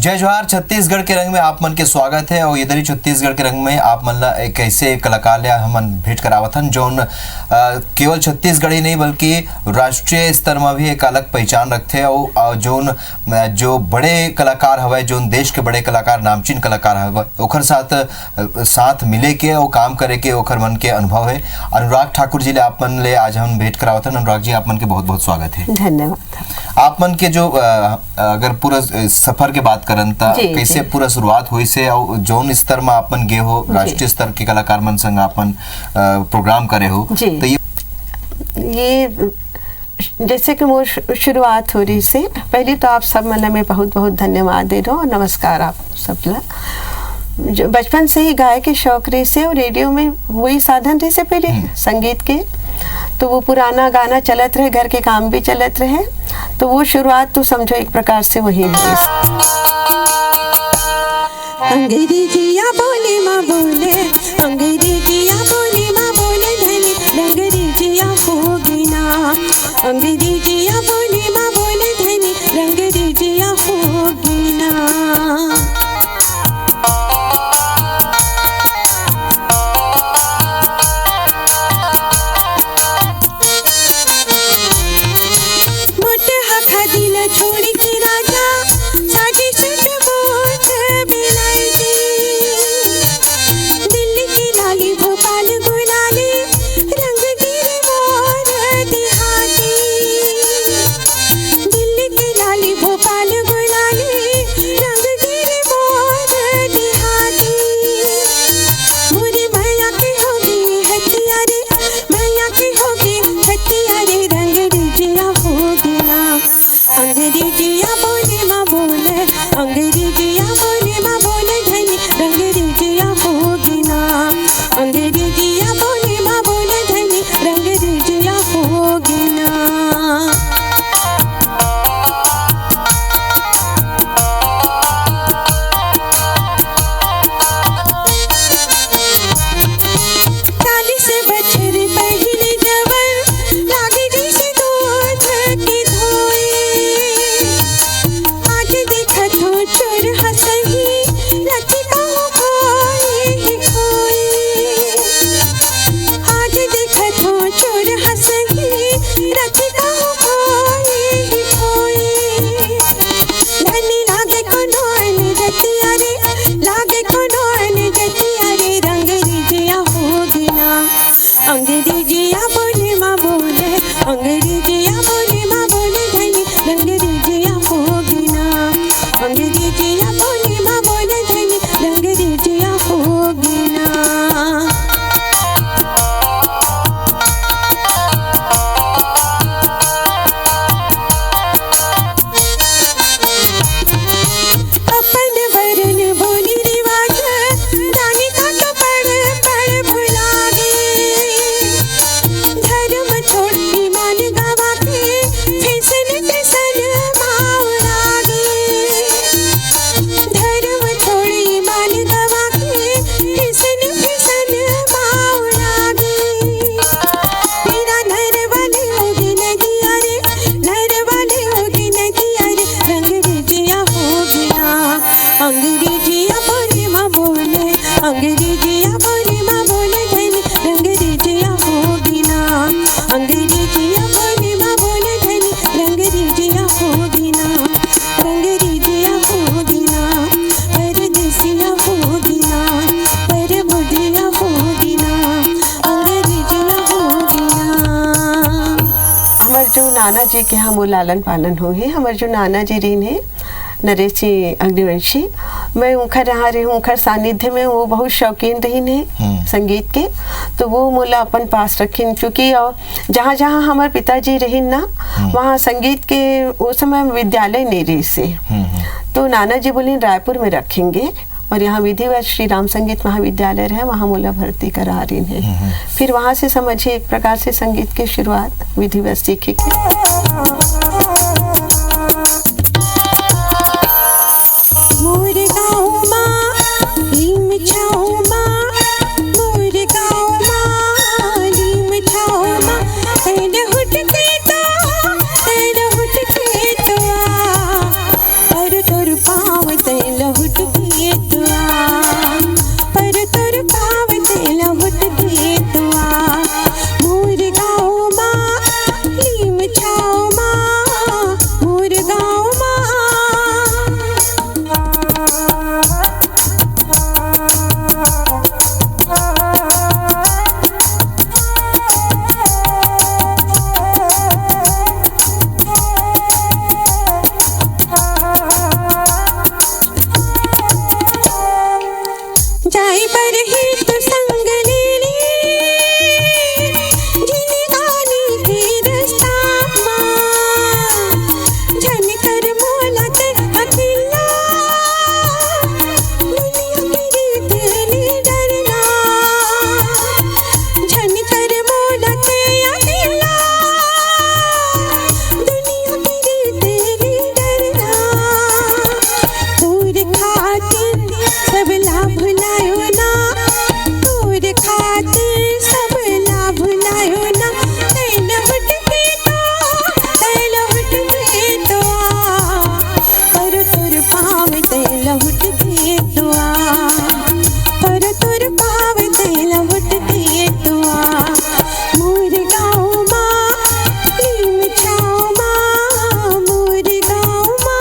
जय जोहार। छत्तीसगढ़ के रंग में आप मन के स्वागत है और इधर ही छत्तीसगढ़ के रंग में आप मन ला एक ऐसे कलाकार ले हमन भेंट करावत हन जोन केवल छत्तीसगढ़ ही नहीं बल्कि राष्ट्रीय स्तर में भी एक अलग पहचान रखते और जोन जो बड़े कलाकार हवे, जोन देश के बड़े कलाकार, नामचीन कलाकार हवे, ओखर साथ मिले के और काम करे के ओखर मन के अनुभव है। अनुराग ठाकुर जी ले आप मन ले आज हम भेंट करावत हन। अनुराग जी, आप मन के बहुत बहुत स्वागत है। धन्यवाद। आप मन के जो अगर पूरा सफर के बात करन ता कैसे पूरा शुरुआत हुई से और जोन स्तर में आपन गे हो, राष्ट्रीय स्तर के कलाकार मन संग आपन प्रोग्राम करे हो, तो ये जैसे कि वो शुरुआत हो रही से पहले तो आप सब मन में बहुत बहुत धन्यवाद दे रहा हूँ। नमस्कार आप सब ला। जो बचपन से ही गाय के शौक रही से और रेडियो में वही साधन रहे से पहले संगीत के, तो वो पुराना गाना चलत रहे, घर के काम भी चलत रहे, तो वो शुरुआत तो समझो एक प्रकार से वही है। अंग्रेजिया बोले माँ बोले, अंग्रेजिया बोले माँ बोले धनी, अंग्रेजिया होगी ना, अंग्रेजिया बोले माँ बोले धनी, अंग्रेजिया होगी ना। छोड़ के राजा सागे सुट मोट बिलायती, दिल्ली की लाली भोपाल गुलाली, रंगगिरी मोर देहाती, दिल्ली की लाली भोपाल गुलाली, रंगगिरी मोर देहाती। मोरे भैया की होगी हथियारे, भैया की होगी हथियारे, रंगरेजिया होगी ना। अंग्रेजिया बोले माँ बोले, अंग्रेजिया बोले माँ बोले धनी, अंग्रेजिया होगी ना, अंग्रेजिया बोले माँ बोले धनी, अंग्रेजिया होगी ना। अंग्रेजिया बोले माँ बोले, अंग्रेजिया बोले माँ बोले धनी, अंग्रेजिया होगी ना, अंग्रेजिया बोले माँ बोले धनी, अंग्रेजिया होगी ना। अपन वरण बोली रिवाज जाने का तो पढ़ भुला गे, धर्म छोड़ ईमान गवा के फैशन मावरा गे, धर्म छोड़ ईमान गवा के फैशन मावरा गे। मेरा नर वाले होगी नदिया रे, नर वाले होगी नदिया रे, अंग्रेजिया होगी ना। अंग्रेजिया बोले माँ बोले, अंग्रेजिया बोले माँ बोले धनी, अंग्रेजिया होगी ना, अंग्रेजिया बोले माँ बोले धनी, अंग्रेजिया होगी ना, अंग्रेजिया होगी ना, परदेसिया होगी ना, पर बुढ़िया होगी ना, अंग्रेजिया होगी ना। हमारे जो नाना जी के यहाँ वो लालन पालन हुए, हमारे जो नाना जी रीन है नरेश जी अग्निवंशी, मैं उनका रहा रही हूँ, उनका सानिध्य में वो बहुत शौकीन रही है संगीत के, तो वो मोला अपन पास रखीन, क्योंकि जहाँ जहाँ हमारे पिताजी रही ना वहाँ संगीत के उस समय विद्यालय नहीं रही से, तो नाना जी बोले रायपुर में रखेंगे और यहाँ विधिवत श्री राम संगीत महाविद्यालय है, वहाँ मोला भर्ती करा रही है। फिर वहाँ से समझिए एक प्रकार से संगीत की शुरुआत विधिवत सीखे मोर गाँव माँ लीम छाओ माँ, मोर गाँव माँ लीम छाओ माँ, तेरे हुट के तो आ, और तोर पाँव ते भुलायो ना, तोर खातिर सब ला भुलायो ना, तैल हुट के तो पर तोर पाँव तैल हुट के दुआ, पर तोर पाँव तैल हुट के दुआ। मोर गाँव माँ नीम छाँव माँ, मोर गाँव माँ।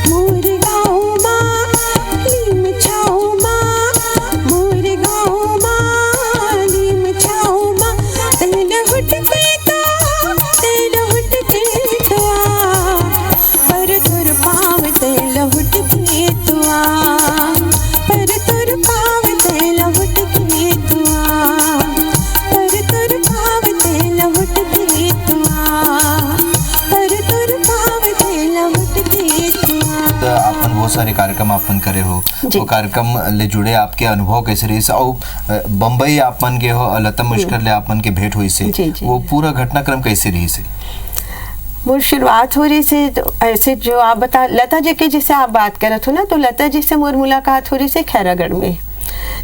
मोर गाँव माँ नीम छाँव माँ, मोर गाँव माँ नीम छाँव माँ, तैल हुट के तो तैल हुट के दुआ, पर तोर पाँव तैल हुट के दुआ, पर तोर पाँव तैल हुट के दुआ, पर तोर पाँव तैल हुट के दुआ, पर तोर पाँव तैल हुट के दुआ। तो आपन बहुत सारे कार्यक्रम आपन करे हो, वो कार्यक्रम ले जुड़े आपके अनुभव कैसे रही से? और बम्बई आपन के हो, लता मंगेशकर ले आपन के भेंट हुई से, जी, जी। वो पूरा घटनाक्रम कैसे रही से? मोर शुरुआत हो रही से तो ऐसे जो आप बता लता जी की जिससे आप बात करत हो ना, तो लता जी से मोर मुलाकात हो रही से खैरागढ़ में,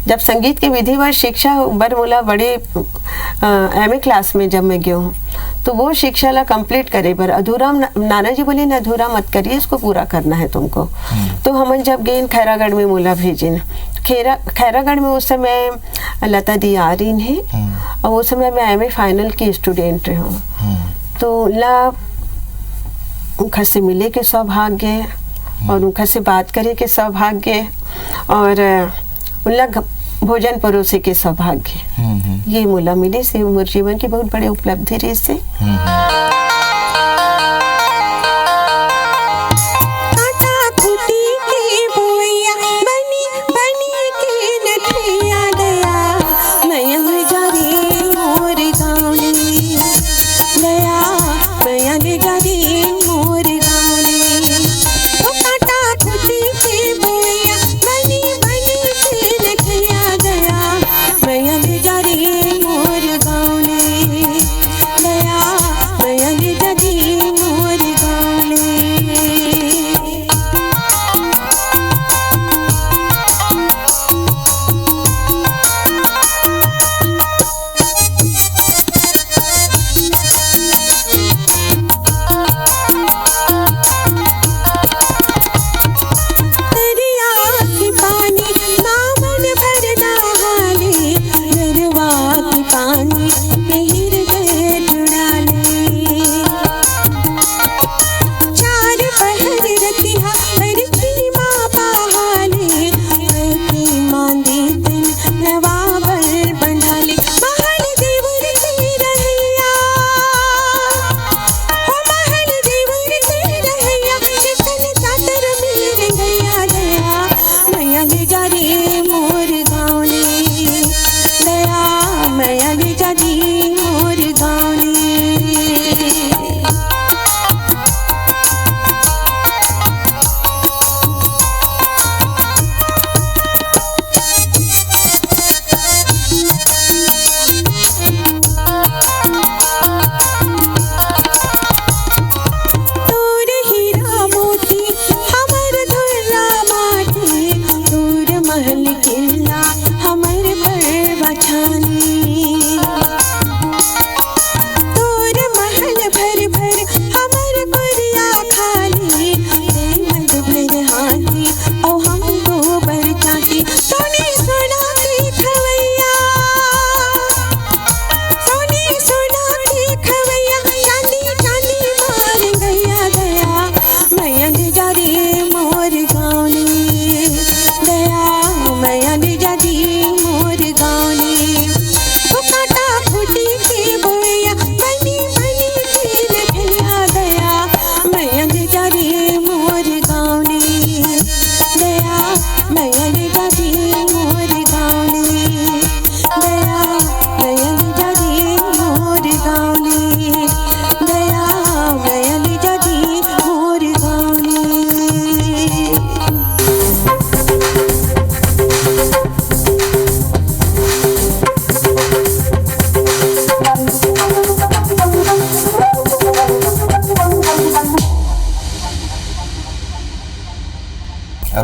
जब संगीत के विधिवत शिक्षा बर मोला बड़े एमए क्लास में जब मैं गया हूँ, तो वो शिक्षा ला कंप्लीट करे पर अधूरा नाना जी बोले न अधूरा मत करिए, इसको पूरा करना है तुमको। तो हम जब गए खैरागढ़ में मोला भेजिन, खैरागढ़ में उस समय लता दी आ रही है, और उस समय मैं एमए फाइनल की स्टूडेंट हूँ। तो ला उनका से मिले के सौभाग्य और उनका से बात करे के सौभाग्य और उनला भोजन परोसे के सौभाग्य, ये मोला मिले से मोर जीवन की बहुत बड़ी उपलब्धि रही से।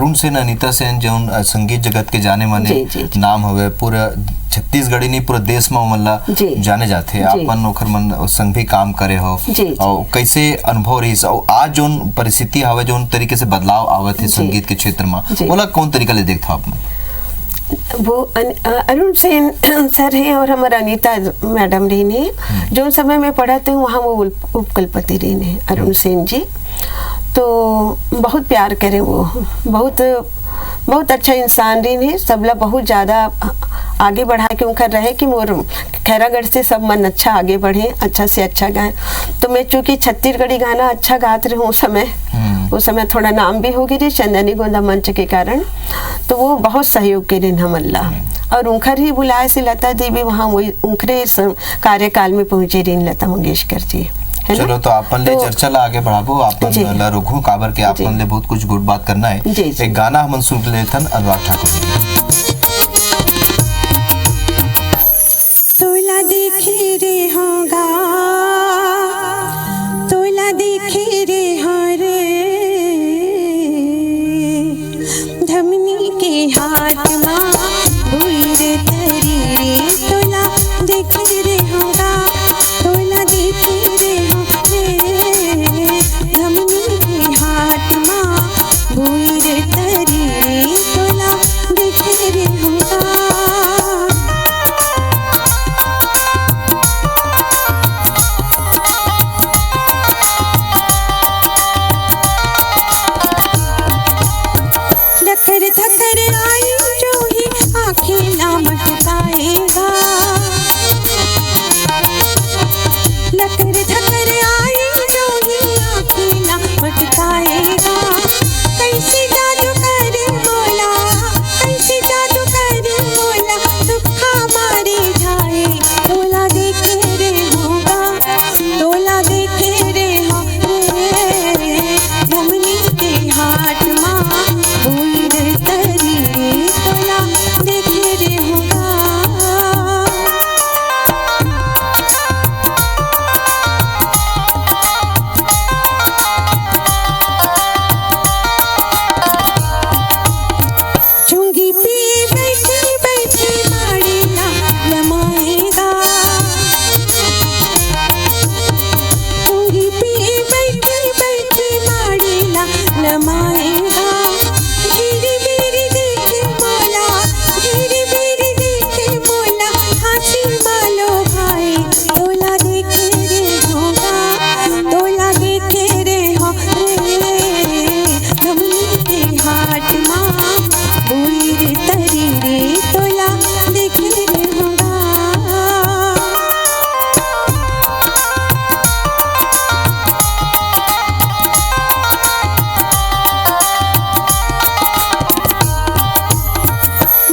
अरुण सेन अनीता सेन जौन संगीत जगत के जाने माने नाम हवे, पूरा छत्तीसगढ़ी नहीं पूरा देश में मल्ला जाने जाते। आपन ओखर मन संग भी काम करे हो और कैसे अनुभव रही और आज जोन परिस्थिति हवे जोन तरीके से बदलाव आवत है संगीत के क्षेत्र में, बोला कौन तरीका ले देखता आप? वो अरुण सेन सर हैं और हमारा अनीता मैडम रही ने, जो समय में पढ़ाते हूँ वहाँ वो उपकुलपति रही ने अरुण सेन जी। तो बहुत प्यार करें वो, बहुत अच्छा इंसान रही ने, सबला बहुत ज़्यादा आगे बढ़ा के उनका रहे कि मोर खैरागढ़ से सब मन अच्छा आगे बढ़े, अच्छा से अच्छा गाए। तो मैं चूँकि छत्तीसगढ़ी गाना अच्छा गाते रही उस समय थोड़ा नाम भी हो गई चंदनी गोंदा मंच के कारण, तो वो बहुत सहयोग के दिन हमल्ला और उनखर ही बुलाए से लता देवी वहाँ वही उनखरे कार्यकाल में पहुँचे रही लता मंगेशकर जी। चलो तो आपन ले चर्चा ला आगे बढ़ाबो, आपन ला रुकू काबर के आपन ले बहुत कुछ गुड बात करना है। एक गाना हम सुन लेथन अनुराग ठाकुर। तोला देखे रे होगा, तोला देखे रे हरे धमनी के हाथ माँ भूल तरी रे, तोला देखे रे होगा, तोला देखे रे हरे धमनी के हाथ माँ भूल तरी रे, तोला देखे रे होगा। धकर धकर आई जो ही आँखें ना मटकाएगा, धकर धकर आई जो ही आँखें ना मटकाएगा। कैसे जादू करे बोला, कैसे जादू करे बोला, दुखा मारे जाए, तोला देखे रे होगा, तोला देखे रे हो रे धमनी के हाथ माँ तरी रे, तोला देखे रे होगा। चुंगी पे बैठे बैठे माड़ी ना लमाएगा, चुंगी पे बैठे बैठे माड़ी ना लमाएगा। धीरे धीरे देखे मोला, धीरे धीरे देखे मोला, हंसी मालो भाई, तोला देखे रे होगा, तोला देखे रे हो रे धमनी के हाथ माँ भूल तरी रे, तोला देखे रे होगा।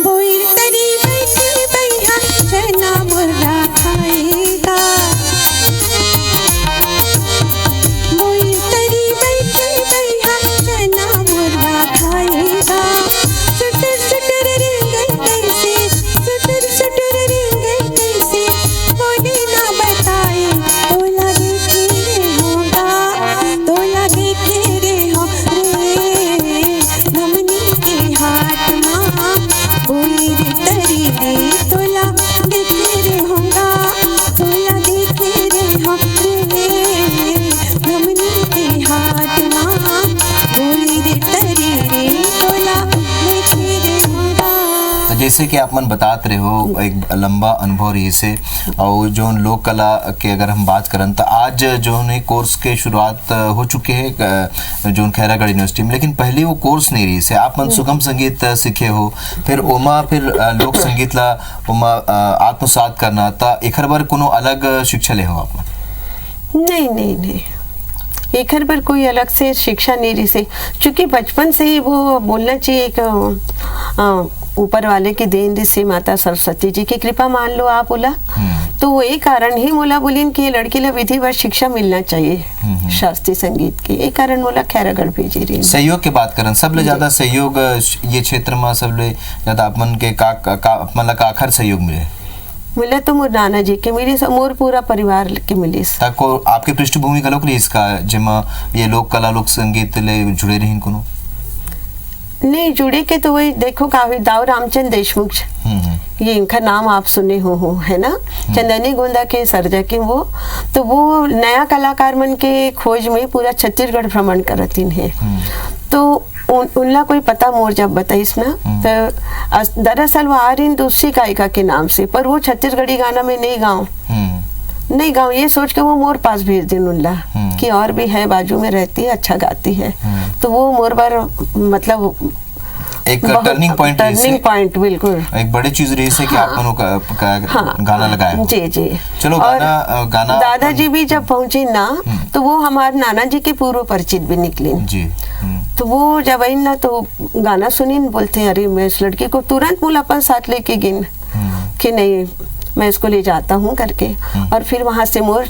बोइर तरी बैठे बैहा चना मुर्रा खाएगा, बोइर तरी बैठे बैहा चना मुर्रा खाएगा। सुटर सुटर रेंगन कैसे, सुटर सुटर रेंगन कैसे, कोई ना बताए, तोला देखे रे होगा, तोला देखे रे हो रे धमनी के हाथ माँ भूल तरी रे, तोला देखे रे होगा, तोला देखे रे हो रे धमनी के हाथ माँ भूल तरी रे, तोला देखे रे होगा। तो जैसे कि आप मन बात रहे हो एक लंबा अनुभव रही से, और जो लोक कला के अगर हम बात करें तो आज जो है कोर्स के शुरुआत हो चुके हैं जो खैरागढ़ यूनिवर्सिटी में, लेकिन पहले वो कोर्स नहीं रही से। आप मन सुगम संगीत सीखे हो, फिर ओमा फिर लोक संगीत ला ओमा आत्मसात करना था, एक बार कोनो अलग शिक्षा ले हो आप मन? नहीं नहीं नहीं, एक पर कोई अलग से शिक्षा नहीं रही से, क्योंकि बचपन से ही वो बोलना चाहिए एक ऊपर वाले की देन ऋषि माता सरस्वती जी की कृपा मान लो आप बोला, तो वही कारण ही मोला बोलिन कि ये लड़की ला विधिवत शिक्षा मिलना चाहिए शास्त्रीय संगीत की, एक कारण मोला खैरागढ़ भेजी रही। सहयोग की बात करें, सबले ज्यादा सहयोग ये क्षेत्र में सबले ज्यादा आपमन के का आखिर सहयोग मिले? मिला तो मोर नाना जी के मिली, मोर पूरा परिवार के मिली। ताको आपके पृष्ठभूमि कलोक रही इसका जिमा ये लोक कला लोक संगीत ले जुड़े रही कोनो? नहीं जुड़े के तो वही देखो काफी दाऊ रामचंद्र देशमुख ये इनका नाम आप सुने हो है ना, चंदनी गोंदा के सर्जक वो, तो वो नया कलाकार मन के खोज में पूरा छत्तीसगढ़ भ्रमण करतीन है। तो उनला कोई पता मोर जब बताइस ना, तो दरअसल वो आ रही दूसरी गायिका के नाम से, पर वो छत्तीसगढ़ी गाना में नहीं गाँव ये सोच के वो मोर पास भेज दिन उनला कि और भी है बाजू में रहती है, अच्छा गाती है। तो वो मोर बार मतलब एक टर्निंग पॉइंट बिल्कुल एक बड़ी चीज रही है कि आपको गाना लगाया। जी चलो गाना दादाजी भी जब पहुंचे ना तो वो हमारे नाना जी के पूर्व परिचित भी निकले जी। तो वो जब आई ना तो गाना सुनी बोलते अरे मैं इस लड़की को तुरंत मूल अपन साथ लेके गिन कि नहीं मैं इसको ले जाता हूँ करके, और फिर वहाँ से मोर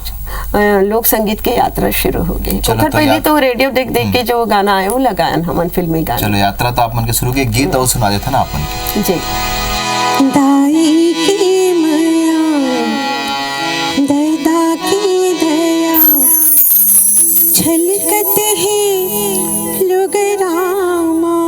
लोक संगीत की यात्रा शुरू हो गई। तो पहले तो रेडियो देख के जो गाना आया वो लगाया हमन फिल्मी गाना। चलो यात्रा तो आप मन के शुरू के गीत और सुना देता ना आप मन के जी। दाई की माया दर्दा की दया छलकत है लोग रामा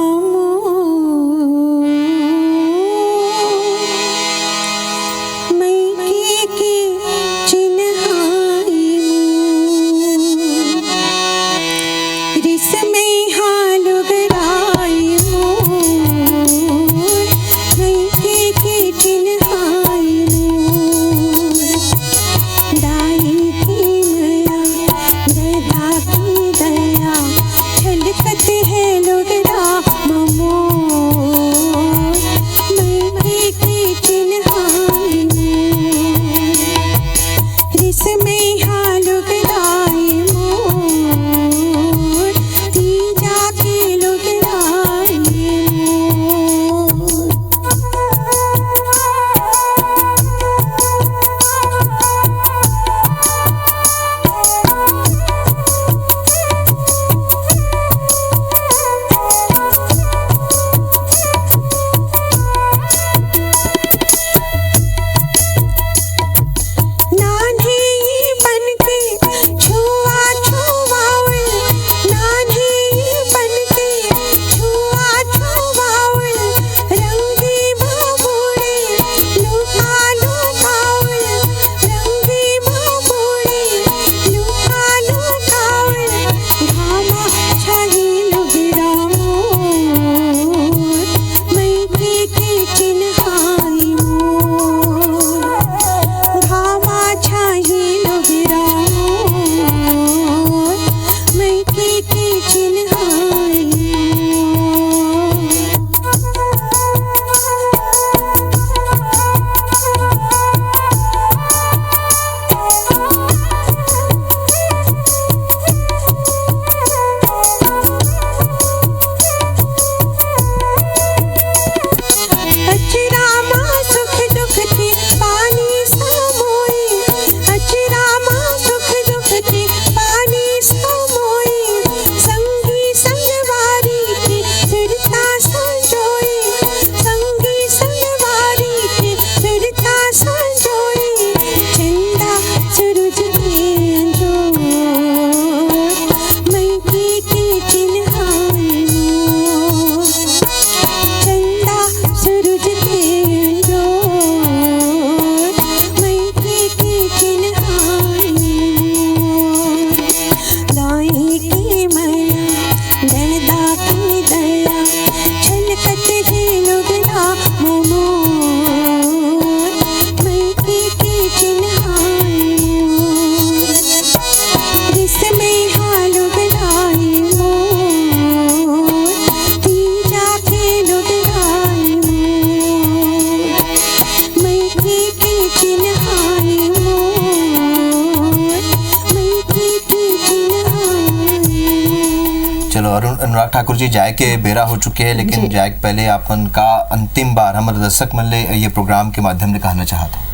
अनुराग ठाकुर जी जाए के बेरा हो चुके हैं, लेकिन जाए के पहले आपन का अंतिम बार हमारे दर्शक मन ले ये प्रोग्राम के माध्यम से कहना चाहता हूँ।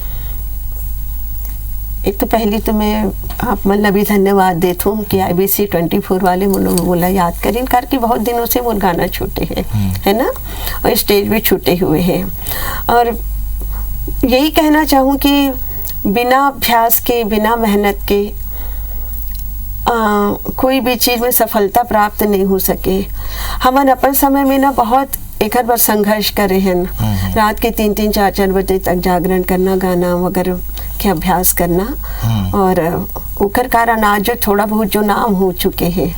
एक तो पहले तो मैं आप मतलब भी धन्यवाद देता हूँ कि IBC 24 वाले बोला याद करें करके बहुत दिनों से वो गाना छूटे हैं है ना, और स्टेज भी छूटे हुए हैं। और यही कहना चाहूँ कि बिना अभ्यास के बिना मेहनत के कोई भी चीज़ में सफलता प्राप्त नहीं हो सके। हमन अपन समय में ना बहुत एक बार संघर्ष करे हैं, रात के 3-3 4-4 बजे तक जागरण करना, गाना वगैरह के अभ्यास करना, और ओकर कारण आज जो थोड़ा बहुत जो नाम हो चुके हैं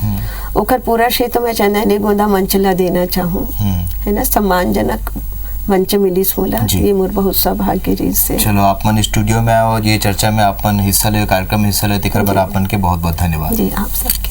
ओकर पूरा श्रेय तो मैं चंदनी गोंदा मंच ला देना चाहूँ, है ना। सम्मानजनक मंच मिली मोला, ये मोर बहुत सौभाग्य रीत से। चलो आप मन स्टूडियो में आओ, ये चर्चा में आप मन हिस्सा ले, कार्यक्रम में हिस्सा ले, तेकर बर आप मन के बहुत बहुत धन्यवाद। जी आप सबके।